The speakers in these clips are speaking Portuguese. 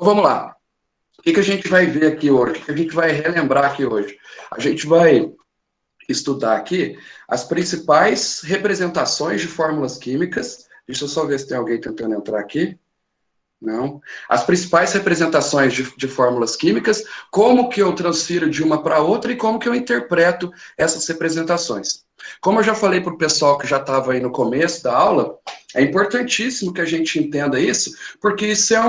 Vamos lá. O que a gente vai ver aqui hoje? O que a gente vai relembrar aqui hoje? A gente vai estudar aqui as principais representações de fórmulas químicas. Deixa eu só ver se tem alguém tentando entrar aqui. Não. As principais representações de fórmulas químicas, como que eu transfiro de uma para outra e como que eu interpreto essas representações. Como eu já falei para o pessoal que já estava aí no começo da aula, é importantíssimo que a gente entenda isso, porque isso é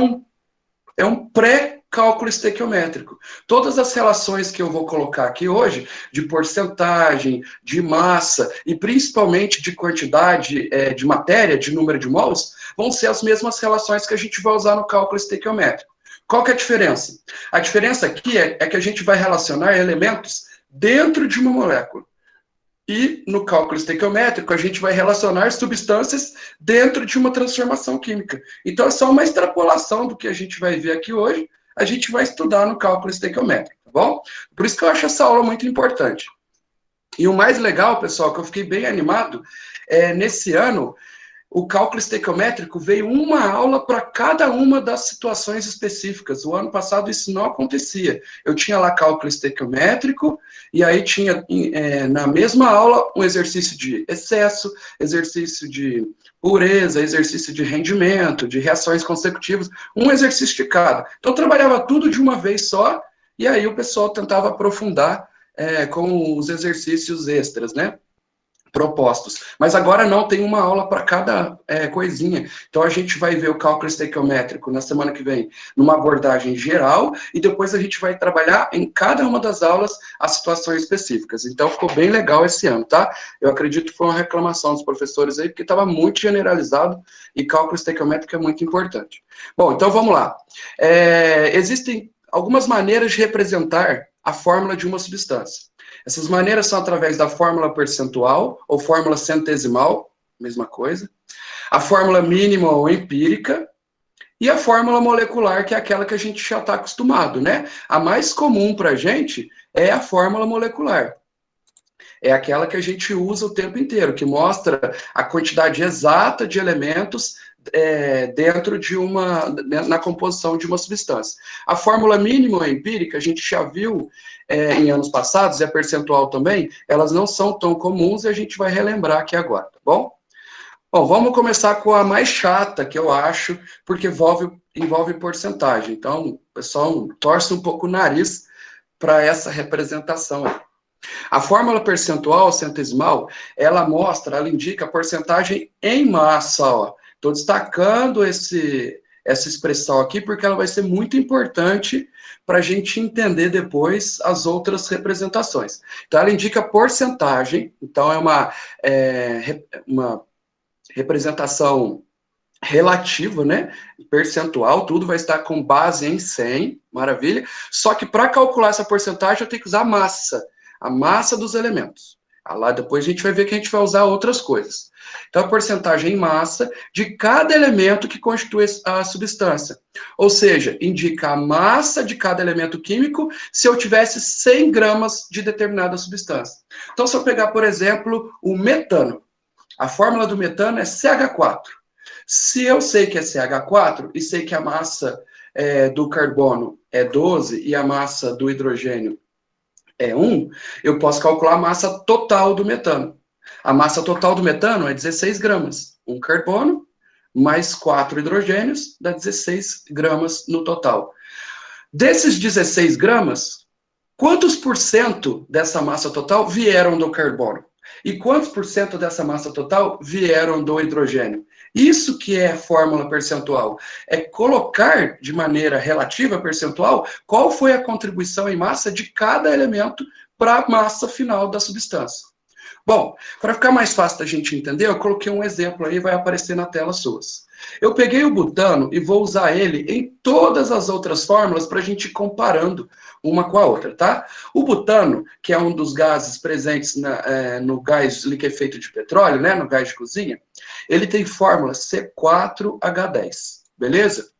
um pré-cálculo estequiométrico. Todas as relações que eu vou colocar aqui hoje, de porcentagem, de massa e principalmente de quantidade de matéria, de número de mols, vão ser as mesmas relações que a gente vai usar no cálculo estequiométrico. Qual que é a diferença? A diferença aqui é que a gente vai relacionar elementos dentro de uma molécula. E no cálculo estequiométrico, a gente vai relacionar substâncias dentro de uma transformação química. Então, é só uma extrapolação do que a gente vai ver aqui hoje, a gente vai estudar no cálculo estequiométrico, tá bom? Por isso que eu acho essa aula muito importante. E o mais legal, pessoal, que eu fiquei bem animado, nesse ano, o cálculo estequiométrico veio uma aula para cada uma das situações específicas. O ano passado isso não acontecia. Eu tinha lá cálculo estequiométrico, e aí tinha na mesma aula um exercício de excesso, exercício de pureza, exercício de rendimento, de reações consecutivas, um exercício de cada. Então eu trabalhava tudo de uma vez só, e aí o pessoal tentava aprofundar com os exercícios extras, né? Propostos. Mas agora não, tem uma aula para cada coisinha. Então a gente vai ver o cálculo estequiométrico na semana que vem, numa abordagem geral, e depois a gente vai trabalhar em cada uma das aulas as situações específicas. Então ficou bem legal esse ano, tá? Eu acredito que foi uma reclamação dos professores aí, porque estava muito generalizado e cálculo estequiométrico é muito importante. Bom, então vamos lá. Existem algumas maneiras de representar a fórmula de uma substância. Essas maneiras são através da fórmula percentual ou fórmula centesimal, mesma coisa, a fórmula mínima ou empírica e a fórmula molecular, que é aquela que a gente já está acostumado, né? A mais comum para a gente é a fórmula molecular. É aquela que a gente usa o tempo inteiro, que mostra a quantidade exata de elementos dentro de na composição de uma substância. A fórmula mínima ou empírica, a gente já viu em anos passados, e a percentual também, elas não são tão comuns e a gente vai relembrar aqui agora, tá bom? Bom, vamos começar com a mais chata, que eu acho, porque envolve porcentagem. Então, o pessoal torce um pouco o nariz para essa representação aí. A fórmula percentual centesimal, ela indica a porcentagem em massa, ó. Estou destacando essa expressão aqui porque ela vai ser muito importante para a gente entender depois as outras representações. Então, ela indica porcentagem, então é uma representação relativa, né? Percentual, tudo vai estar com base em 100, maravilha. Só que para calcular essa porcentagem eu tenho que usar massa, a massa dos elementos. Lá depois a gente vai ver que a gente vai usar outras coisas. Então, a porcentagem em massa de cada elemento que constitui a substância. Ou seja, indica a massa de cada elemento químico se eu tivesse 100 gramas de determinada substância. Então, se eu pegar, por exemplo, o metano, a fórmula do metano é CH4. Se eu sei que é CH4 e sei que a massa do carbono é 12 e a massa do hidrogênio é 1, eu posso calcular a massa total do metano. A massa total do metano é 16 gramas. Um carbono mais 4 hidrogênios dá 16 gramas no total. Desses 16 gramas, quantos por cento dessa massa total vieram do carbono? E quantos por cento dessa massa total vieram do hidrogênio? Isso que é fórmula percentual. É colocar de maneira relativa percentual qual foi a contribuição em massa de cada elemento para a massa final da substância. Bom, para ficar mais fácil da gente entender, eu coloquei um exemplo aí, vai aparecer na tela suas. Eu peguei o butano e vou usar ele em todas as outras fórmulas para a gente ir comparando uma com a outra, tá? O butano, que é um dos gases presentes no gás liquefeito de petróleo, né, no gás de cozinha, ele tem fórmula C4H10, beleza?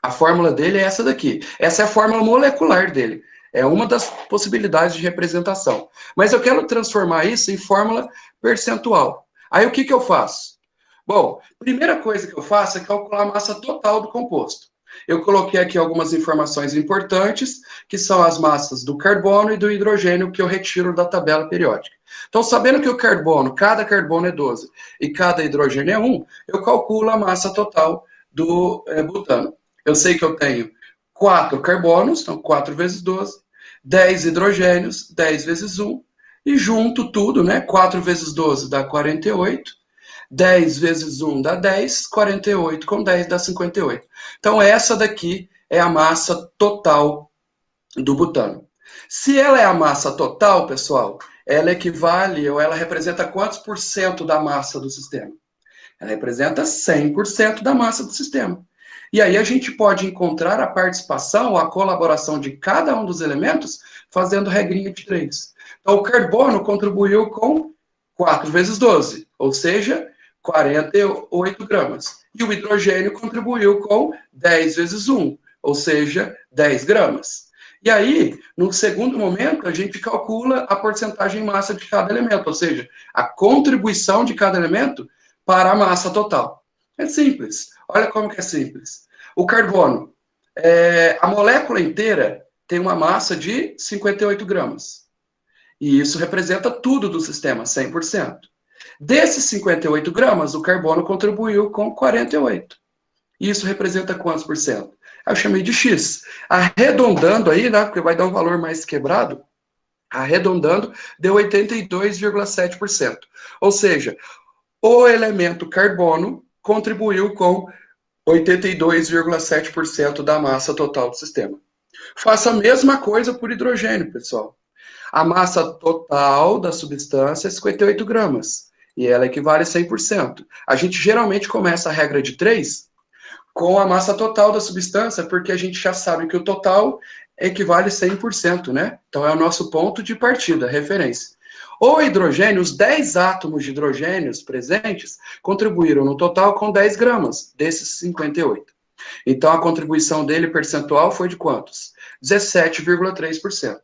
A fórmula dele é essa daqui. Essa é a fórmula molecular dele. É uma das possibilidades de representação. Mas eu quero transformar isso em fórmula percentual. Aí o que eu faço? Bom, primeira coisa que eu faço é calcular a massa total do composto. Eu coloquei aqui algumas informações importantes, que são as massas do carbono e do hidrogênio que eu retiro da tabela periódica. Então, sabendo que o carbono, cada carbono é 12 e cada hidrogênio é 1, eu calculo a massa total do butano. Eu sei que eu tenho 4 carbonos, então 4 vezes 12, 10 hidrogênios, 10 vezes 1, e junto tudo, né? 4 vezes 12 dá 48, 10 vezes 1 dá 10, 48 com 10 dá 58. Então, essa daqui é a massa total do butano. Se ela é a massa total, pessoal, ela equivale ou ela representa quantos por cento da massa do sistema? Ela representa 100% da massa do sistema. E aí a gente pode encontrar a participação, a colaboração de cada um dos elementos fazendo regrinha de 3. Então, o carbono contribuiu com 4 vezes 12, ou seja, 48 gramas. E o hidrogênio contribuiu com 10 vezes 1, ou seja, 10 gramas. E aí, no segundo momento, a gente calcula a porcentagem em massa de cada elemento, ou seja, a contribuição de cada elemento para a massa total. É simples. Olha como que é simples. O carbono, a molécula inteira tem uma massa de 58 gramas. E isso representa tudo do sistema, 100%. Desses 58 gramas, o carbono contribuiu com 48. E isso representa quantos por cento? Eu chamei de X. Arredondando aí, né, porque vai dar um valor mais quebrado, arredondando, deu 82,7%. Ou seja, o elemento carbono contribuiu com 82,7% da massa total do sistema. Faça a mesma coisa por hidrogênio, pessoal. A massa total da substância é 58 gramas, e ela equivale a 100%. A gente geralmente começa a regra de 3 com a massa total da substância, porque a gente já sabe que o total equivale a 100%, né? Então é o nosso ponto de partida, referência. O hidrogênio, os 10 átomos de hidrogênios presentes, contribuíram no total com 10 gramas desses 58. Então a contribuição dele percentual foi de quantos? 17,3%.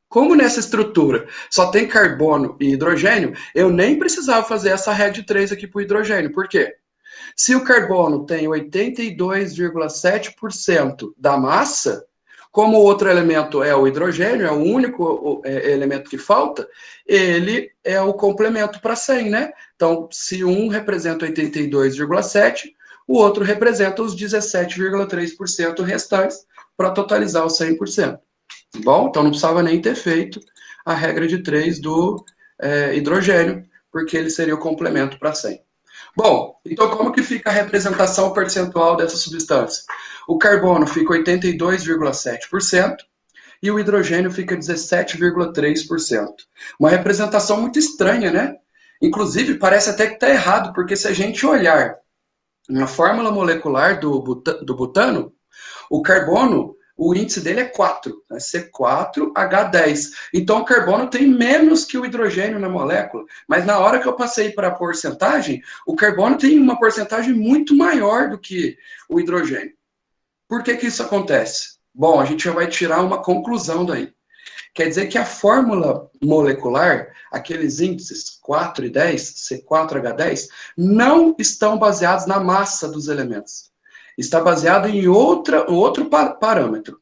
Como nessa estrutura só tem carbono e hidrogênio, eu nem precisava fazer essa regra de 3 aqui para o hidrogênio. Por quê? Se o carbono tem 82,7% da massa, como o outro elemento é o hidrogênio, é o único elemento que falta, ele é o complemento para 100, né? Então, se um representa 82,7%, o outro representa os 17,3% restantes para totalizar os 100%. Bom, então não precisava nem ter feito a regra de 3 do hidrogênio, porque ele seria o complemento para 100. Bom, então como que fica a representação percentual dessa substância? O carbono fica 82,7% e o hidrogênio fica 17,3%. Uma representação muito estranha, né? Inclusive, parece até que está errado, porque se a gente olhar na fórmula molecular do butano, o carbono, o índice dele é 4, né? C4H10. Então o carbono tem menos que o hidrogênio na molécula, mas na hora que eu passei para a porcentagem, o carbono tem uma porcentagem muito maior do que o hidrogênio. Por que que isso acontece? Bom, a gente já vai tirar uma conclusão daí. Quer dizer que a fórmula molecular, aqueles índices 4 e 10, C4H10, não estão baseados na massa dos elementos. Está baseado em outro parâmetro.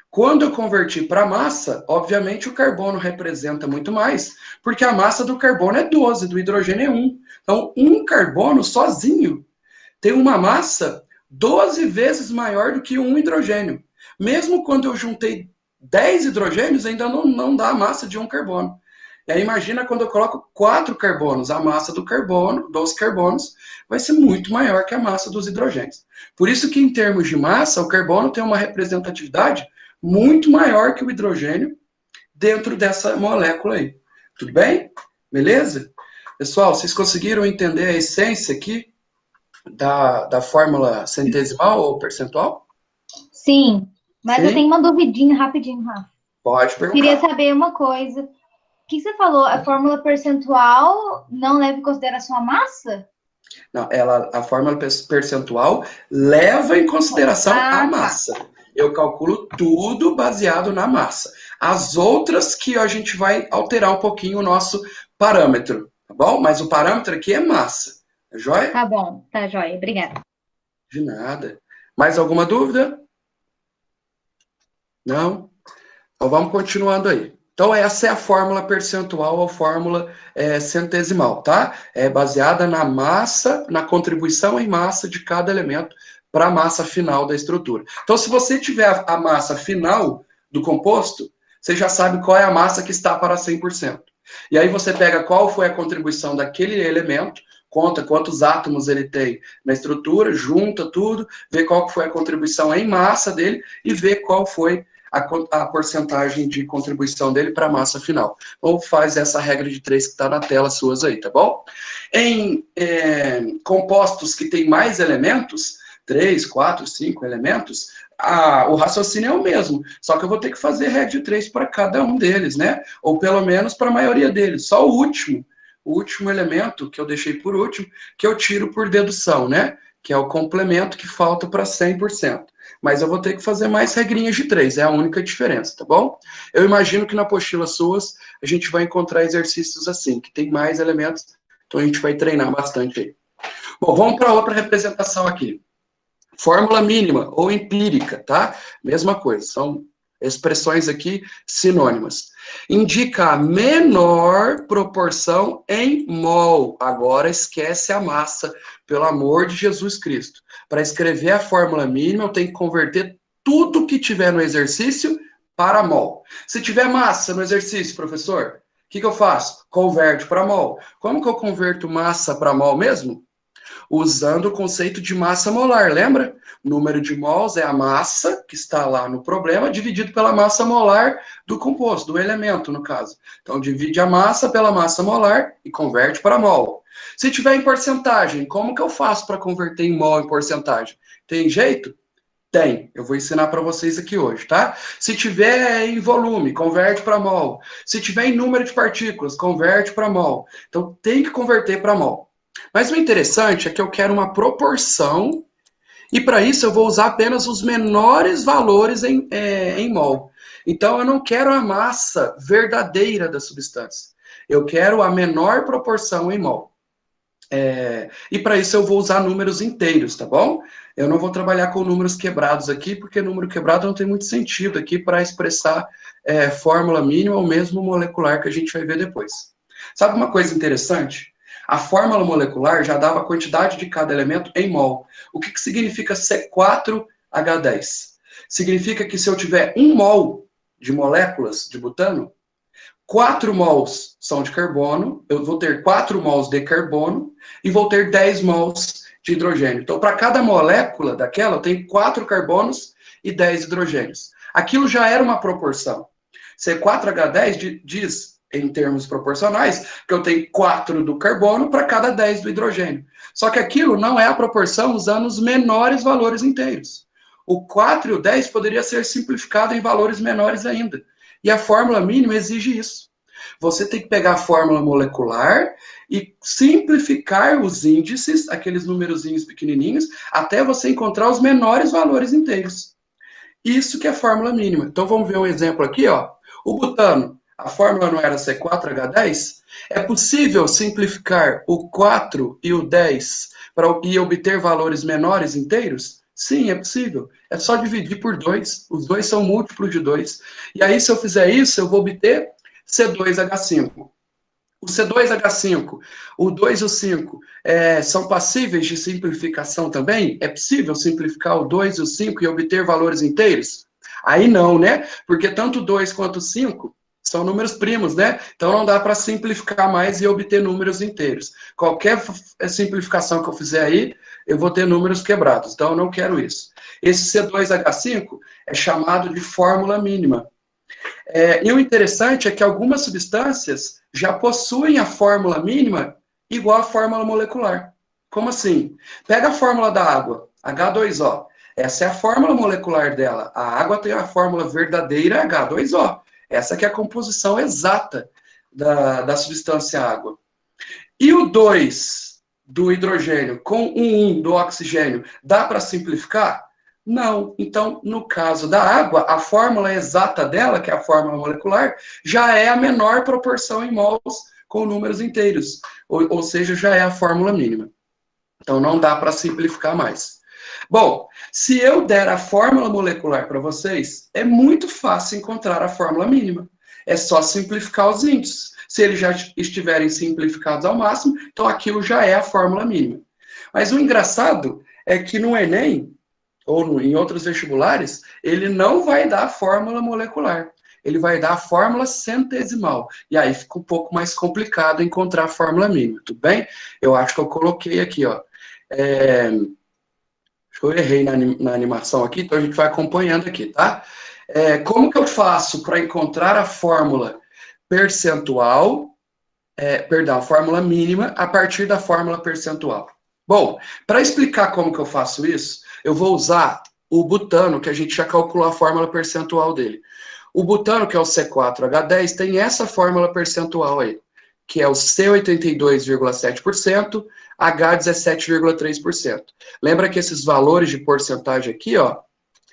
Quando eu converti para massa, obviamente o carbono representa muito mais, porque a massa do carbono é 12, do hidrogênio é 1. Então, um carbono sozinho tem uma massa 12 vezes maior do que um hidrogênio. Mesmo quando eu juntei 10 hidrogênios, ainda não dá a massa de um carbono. E aí imagina quando eu coloco 4 carbonos, a massa do carbono, dos carbonos, vai ser muito maior que a massa dos hidrogênios. Por isso que em termos de massa, o carbono tem uma representatividade muito maior que o hidrogênio dentro dessa molécula aí. Tudo bem? Beleza? Pessoal, vocês conseguiram entender a essência aqui da fórmula centesimal ou percentual? Sim, mas eu Sim? tenho uma duvidinha rapidinho, Rafa. Pode Queria perguntar. saber uma coisa. O que você falou? A fórmula percentual não leva em consideração a massa? Não, a fórmula percentual leva em consideração a Ah, tá. massa. Eu calculo tudo baseado na massa. As outras que a gente vai alterar um pouquinho o nosso parâmetro, tá bom? Mas o parâmetro aqui é massa, tá joia? Tá bom, tá joia. Obrigada. De nada. Mais alguma dúvida? Não? Então vamos continuando aí. Então essa é a fórmula percentual ou fórmula centesimal, tá? É baseada na massa, na contribuição em massa de cada elemento para a massa final da estrutura. Então se você tiver a massa final do composto, você já sabe qual é a massa que está para 100%. E aí você pega qual foi a contribuição daquele elemento, conta quantos átomos ele tem na estrutura, junta tudo, vê qual foi a contribuição em massa dele e vê qual foi a porcentagem de contribuição dele para a massa final. Ou faz essa regra de 3 que está na tela suas aí, tá bom? Em compostos que têm mais elementos, 3, 4, 5 elementos, o raciocínio é o mesmo, só que eu vou ter que fazer regra de 3 para cada um deles, né? Ou pelo menos para a maioria deles. Só o último elemento, que eu deixei por último, que eu tiro por dedução, né? Que é o complemento que falta para 100%. Mas eu vou ter que fazer mais regrinhas de 3, é a única diferença, tá bom? Eu imagino que na apostila suas a gente vai encontrar exercícios assim, que tem mais elementos, então a gente vai treinar bastante aí. Bom, vamos para outra representação aqui. Fórmula mínima ou empírica, tá? Mesma coisa, são expressões aqui sinônimas. Indica a menor proporção em mol. Agora esquece a massa, pelo amor de Jesus Cristo. Para escrever a fórmula mínima, eu tenho que converter tudo que tiver no exercício para mol. Se tiver massa no exercício, professor, o que eu faço? Converte para mol. Como que eu converto massa para mol mesmo? Usando o conceito de massa molar, lembra? Número de mols é a massa, que está lá no problema, dividido pela massa molar do composto, do elemento, no caso. Então, divide a massa pela massa molar e converte para mol. Se tiver em porcentagem, como que eu faço para converter em mol em porcentagem? Tem jeito? Tem. Eu vou ensinar para vocês aqui hoje, tá? Se tiver em volume, converte para mol. Se tiver em número de partículas, converte para mol. Então, tem que converter para mol. Mas o interessante é que eu quero uma proporção e para isso eu vou usar apenas os menores valores em mol. Então eu não quero a massa verdadeira da substância. Eu quero a menor proporção em mol. E para isso eu vou usar números inteiros, tá bom? Eu não vou trabalhar com números quebrados aqui, porque número quebrado não tem muito sentido aqui para expressar fórmula mínima ou mesmo molecular que a gente vai ver depois. Sabe uma coisa interessante? A fórmula molecular já dava a quantidade de cada elemento em mol. O que significa C4H10? Significa que se eu tiver 1 mol de moléculas de butano, 4 mols são de carbono, eu vou ter 4 mols de carbono e vou ter 10 mols de hidrogênio. Então, para cada molécula daquela, eu tenho 4 carbonos e 10 hidrogênios. Aquilo já era uma proporção. C4H10 diz, em termos proporcionais, que eu tenho 4 do carbono para cada 10 do hidrogênio. Só que aquilo não é a proporção usando os menores valores inteiros. O 4 e o 10 poderia ser simplificado em valores menores ainda. E a fórmula mínima exige isso. Você tem que pegar a fórmula molecular e simplificar os índices, aqueles numerozinhos pequenininhos, até você encontrar os menores valores inteiros. Isso que é a fórmula mínima. Então vamos ver um exemplo aqui, ó. O butano, a fórmula não era C4H10? É possível simplificar o 4 e o 10 e obter valores menores inteiros? Sim, é possível. É só dividir por 2. Os dois são múltiplos de 2. E aí, se eu fizer isso, eu vou obter C2H5. O C2H5, o 2 e o 5 são passíveis de simplificação também? É possível simplificar o 2 e o 5 e obter valores inteiros? Aí não, né? Porque tanto o 2 quanto o 5 são números primos, né? Então não dá para simplificar mais e obter números inteiros. Qualquer simplificação que eu fizer aí, eu vou ter números quebrados. Então eu não quero isso. Esse C2H5 é chamado de fórmula mínima. E o interessante é que algumas substâncias já possuem a fórmula mínima igual à fórmula molecular. Como assim? Pega a fórmula da água, H2O. Essa é a fórmula molecular dela. A água tem a fórmula verdadeira H2O. Essa que é a composição exata da substância água. E o 2 do hidrogênio com o 1 do oxigênio, dá para simplificar? Não. Então, no caso da água, a fórmula exata dela, que é a fórmula molecular, já é a menor proporção em mols com números inteiros. Ou seja, já é a fórmula mínima. Então, não dá para simplificar mais. Bom, se eu der a fórmula molecular para vocês, é muito fácil encontrar a fórmula mínima. É só simplificar os índices. Se eles já estiverem simplificados ao máximo, então aquilo já é a fórmula mínima. Mas o engraçado é que no Enem, ou em outros vestibulares, ele não vai dar a fórmula molecular. Ele vai dar a fórmula centesimal. E aí fica um pouco mais complicado encontrar a fórmula mínima, tudo bem? Eu acho que eu coloquei aqui, ó. Acho que eu errei na animação aqui, então a gente vai acompanhando aqui, tá? Como que eu faço para encontrar a fórmula percentual, a fórmula mínima a partir da fórmula percentual? Bom, para explicar como que eu faço isso, eu vou usar o butano, que a gente já calculou a fórmula percentual dele. O butano, que é o C4H10, tem essa fórmula percentual aí, que é o C82,7%, H17,3%. Lembra que esses valores de porcentagem aqui, ó,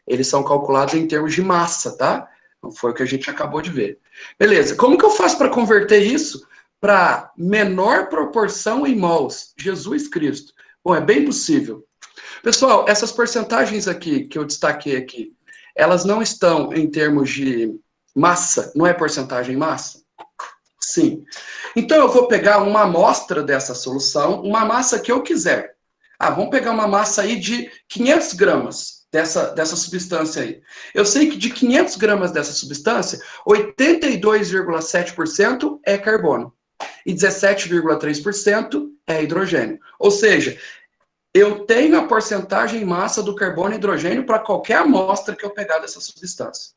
eles são calculados em termos de massa, tá? Não foi o que a gente acabou de ver. Beleza, como que eu faço para converter isso para menor proporção em mols? Jesus Cristo. Bom, é bem possível. Pessoal, essas porcentagens aqui, que eu destaquei aqui, elas não estão em termos de massa, não é porcentagem massa? Sim. Então, eu vou pegar uma amostra dessa solução, uma massa que eu quiser. Vamos pegar uma massa aí de 500 gramas dessa substância aí. Eu sei que de 500 gramas dessa substância, 82,7% é carbono e 17,3% é hidrogênio. Ou seja, eu tenho a porcentagem em massa do carbono e hidrogênio para qualquer amostra que eu pegar dessa substância.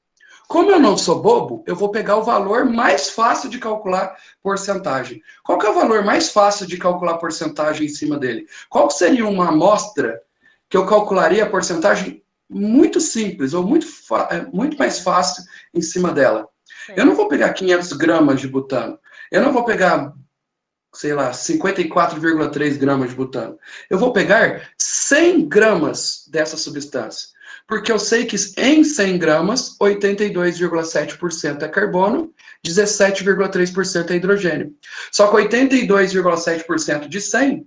Como eu não sou bobo, eu vou pegar o valor mais fácil de calcular porcentagem. Qual que é o valor mais fácil de calcular porcentagem em cima dele? Qual seria uma amostra que eu calcularia a porcentagem muito simples, ou muito mais fácil em cima dela? Sim. Eu não vou pegar 500 gramas de butano. Eu não vou pegar, sei lá, 54,3 gramas de butano. Eu vou pegar 100 gramas dessa substância. Porque eu sei que em 100 gramas, 82,7% é carbono, 17,3% é hidrogênio. Só que 82,7% de 100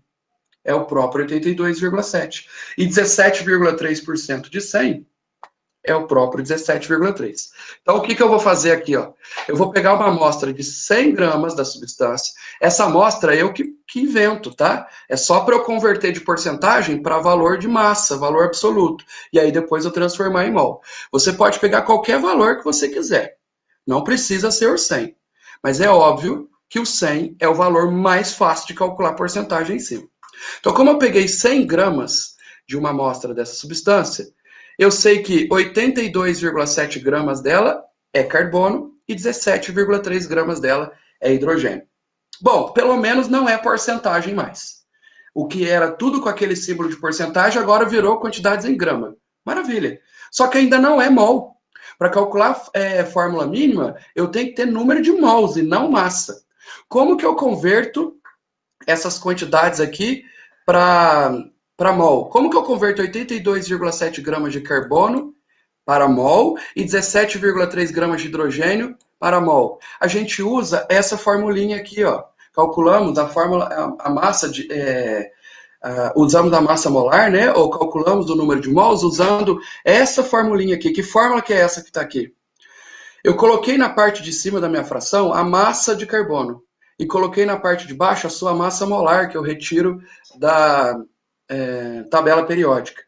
é o próprio 82,7%. E 17,3% de 100 é o próprio 17,3%. Então, o que eu vou fazer aqui? Ó? Eu vou pegar uma amostra de 100 gramas da substância. Essa amostra eu que invento, tá? É só para eu converter de porcentagem para valor de massa, valor absoluto. E aí depois eu transformar em mol. Você pode pegar qualquer valor que você quiser. Não precisa ser o 100. Mas é óbvio que o 100 é o valor mais fácil de calcular porcentagem em cima. Então, como eu peguei 100 gramas de uma amostra dessa substância, eu sei que 82,7 gramas dela é carbono e 17,3 gramas dela é hidrogênio. Bom, pelo menos não é porcentagem mais. O que era tudo com aquele símbolo de porcentagem agora virou quantidades em grama. Maravilha. Só que ainda não é mol. Para calcular fórmula mínima, eu tenho que ter número de mols e não massa. Como que eu converto essas quantidades aqui para mol? Como que eu converto 82,7 gramas de carbono para mol e 17,3 gramas de hidrogênio para mol? A gente usa essa formulinha aqui, ó. Calculamos a fórmula, a massa de... usamos a massa molar, né? Ou calculamos o número de mols usando essa formulinha aqui. Que fórmula que é essa que está aqui? Eu coloquei na parte de cima da minha fração a massa de carbono e coloquei na parte de baixo a sua massa molar, que eu retiro da tabela periódica.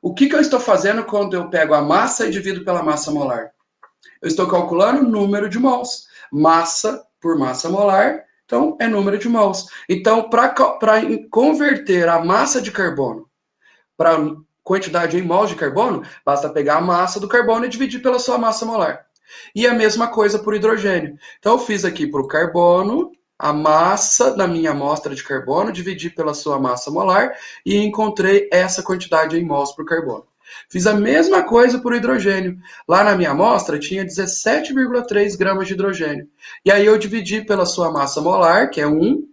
O que eu estou fazendo quando eu pego a massa e divido pela massa molar? Eu estou calculando o número de mols. Massa por massa molar, então é número de mols. Então, para converter a massa de carbono para quantidade em mols de carbono, basta pegar a massa do carbono e dividir pela sua massa molar. E a mesma coisa por hidrogênio. Então, eu fiz aqui para o carbono, a massa da minha amostra de carbono, dividi pela sua massa molar e encontrei essa quantidade em mols para o carbono. Fiz a mesma coisa por hidrogênio. Lá na minha amostra tinha 17,3 gramas de hidrogênio. E aí eu dividi pela sua massa molar, que é 1,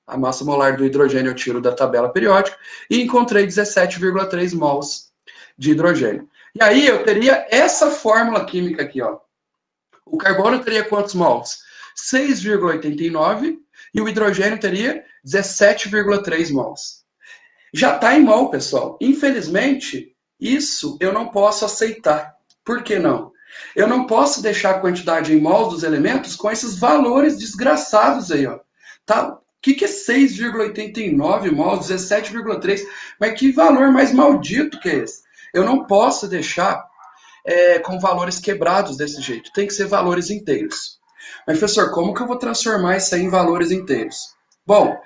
a massa molar do hidrogênio eu tiro da tabela periódica, e encontrei 17,3 mols de hidrogênio. E aí eu teria essa fórmula química aqui, ó. O carbono teria quantos mols? 6,89 e o hidrogênio teria 17,3 mols. Já está em mol, pessoal. Infelizmente, Isso eu não posso aceitar. Por que não? Eu não posso deixar a quantidade em mols dos elementos com esses valores desgraçados aí, ó. Tá? O que é 6,89 mols, 17,3? Mas que valor mais maldito que é esse? Eu não posso deixar com valores quebrados desse jeito. Tem que ser valores inteiros. Mas, professor, como que eu vou transformar isso aí em valores inteiros? Bom,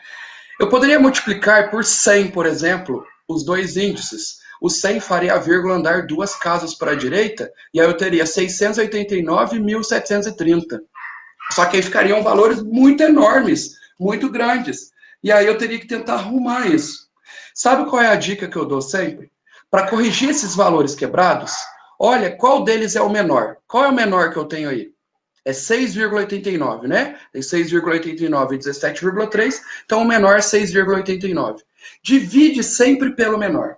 eu poderia multiplicar por 100, por exemplo, os dois índices. O 100 faria a vírgula andar duas casas para a direita, e aí eu teria 689 e 1730. Só que aí ficariam valores muito enormes, muito grandes. E aí eu teria que tentar arrumar isso. Sabe qual é a dica que eu dou sempre? Para corrigir esses valores quebrados, olha qual deles é o menor. Qual é o menor que eu tenho aí? É 6,89, né? Tem 6,89 e 17,3, então o menor é 6,89. Divide sempre pelo menor.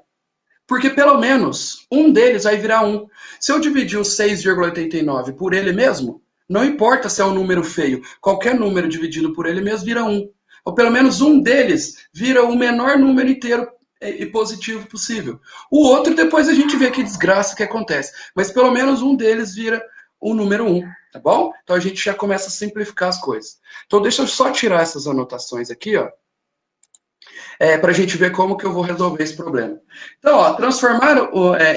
Porque pelo menos um deles vai virar 1. Se eu dividir o 6,89 por ele mesmo, não importa se é um número feio, qualquer número dividido por ele mesmo vira 1. Ou pelo menos um deles vira o menor número inteiro e positivo possível. O outro, depois a gente vê que desgraça que acontece. Mas pelo menos um deles vira o número 1, tá bom? Então a gente já começa a simplificar as coisas. Então deixa eu só tirar essas anotações aqui, ó, para a gente ver como que eu vou resolver esse problema. Então, ó, transformar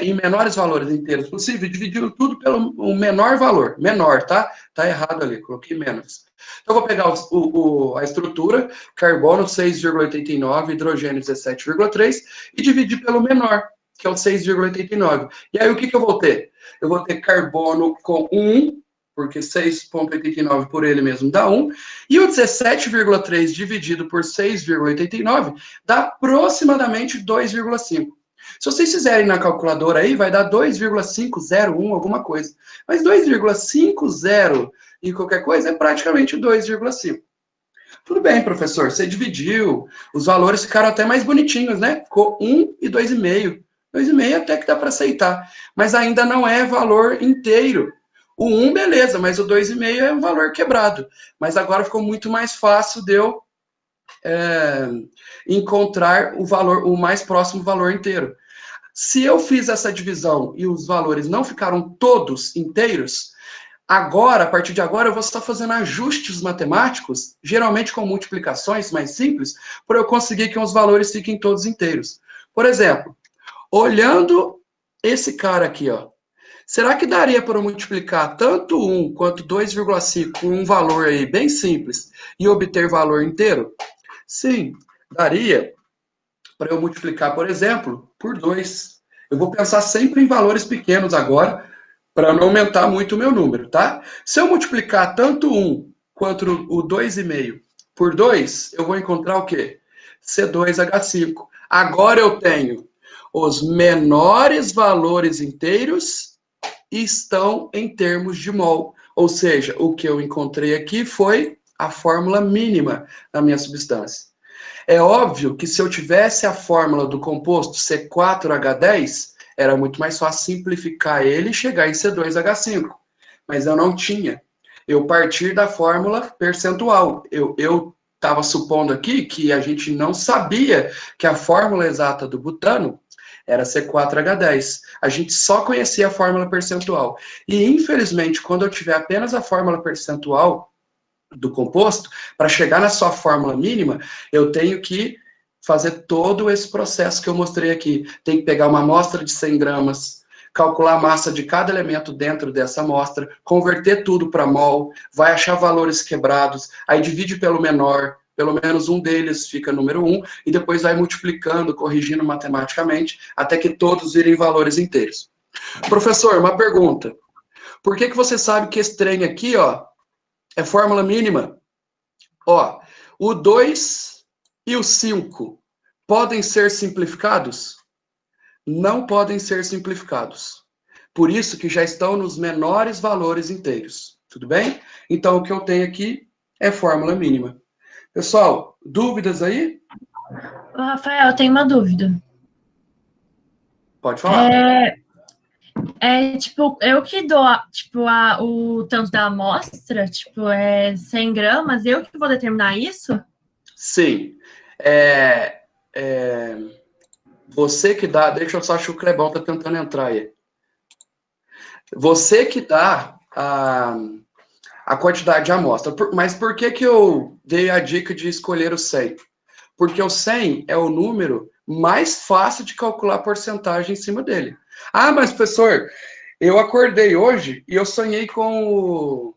em menores valores inteiros possível, dividindo tudo pelo menor valor. Menor, tá? Tá errado ali, coloquei menos. Então, eu vou pegar a estrutura, carbono 6,89, hidrogênio 17,3, e dividir pelo menor, que é o 6,89. E aí, o que eu vou ter? Eu vou ter carbono com 1, porque 6,89 por ele mesmo dá 1, e o 17,3 dividido por 6,89 dá aproximadamente 2,5. Se vocês fizerem na calculadora aí, vai dar 2,501 alguma coisa. Mas 2,50 e qualquer coisa é praticamente 2,5. Tudo bem, professor, você dividiu, os valores ficaram até mais bonitinhos, né? Ficou 1 e 2,5. 2,5 até que dá para aceitar, mas ainda não é valor inteiro. O 1, beleza, mas o 2,5 é um valor quebrado. Mas agora ficou muito mais fácil de eu encontrar o valor, o mais próximo valor inteiro. Se eu fiz essa divisão e os valores não ficaram todos inteiros, agora, a partir de agora, eu vou estar fazendo ajustes matemáticos, geralmente com multiplicações mais simples, para eu conseguir que os valores fiquem todos inteiros. Por exemplo, olhando esse cara aqui, ó, será que daria para eu multiplicar tanto 1 quanto 2,5 com um valor aí bem simples e obter valor inteiro? Sim, daria para eu multiplicar, por exemplo, por 2. Eu vou pensar sempre em valores pequenos agora, para não aumentar muito o meu número, tá? Se eu multiplicar tanto 1 quanto o 2,5 por 2, eu vou encontrar o quê? C2H5. Agora eu tenho os menores valores inteiros estão em termos de mol. Ou seja, o que eu encontrei aqui foi a fórmula mínima da minha substância. É óbvio que se eu tivesse a fórmula do composto C4H10, era muito mais fácil simplificar ele e chegar em C2H5. Mas eu não tinha. Eu parti da fórmula percentual. Eu estava supondo aqui que a gente não sabia que a fórmula exata do butano era C4H10. A gente só conhecia a fórmula percentual. E, infelizmente, quando eu tiver apenas a fórmula percentual do composto, para chegar na sua fórmula mínima, eu tenho que fazer todo esse processo que eu mostrei aqui. Tem que pegar uma amostra de 100 gramas, calcular a massa de cada elemento dentro dessa amostra, converter tudo para mol, vai achar valores quebrados, aí divide pelo menor, pelo menos um deles fica número 1, e depois vai multiplicando, corrigindo matematicamente, até que todos virem valores inteiros. Professor, uma pergunta. Por que você sabe que esse trem aqui, ó, é fórmula mínima? Ó, o 2 e o 5 podem ser simplificados? Não podem ser simplificados. Por isso que já estão nos menores valores inteiros. Tudo bem? Então, o que eu tenho aqui é fórmula mínima. Pessoal, dúvidas aí? Rafael, eu tenho uma dúvida. Pode falar. Tipo, eu que dou, tipo, o tanto da amostra, tipo, 100 gramas, eu que vou determinar isso? Sim. Você que dá, deixa eu só achar o Clebão tá tentando entrar aí. Você que dá a quantidade de amostra. Mas por que que eu dei a dica de escolher o 100? Porque o 100 é o número mais fácil de calcular a porcentagem em cima dele. Ah, mas professor, eu acordei hoje e eu sonhei com o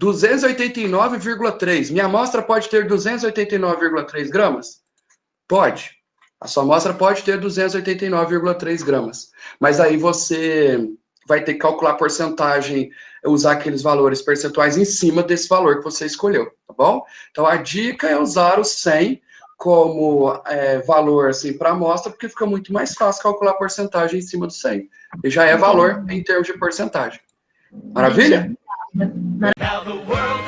289,3. Minha amostra pode ter 289,3 gramas? Pode. A sua amostra pode ter 289,3 gramas. Mas aí você vai ter que calcular a porcentagem, usar aqueles valores percentuais em cima desse valor que você escolheu, tá bom? Então a dica é usar o 100 como valor assim, para a amostra, porque fica muito mais fácil calcular a porcentagem em cima do 100. E já é valor em termos de porcentagem. Maravilha? Entendi.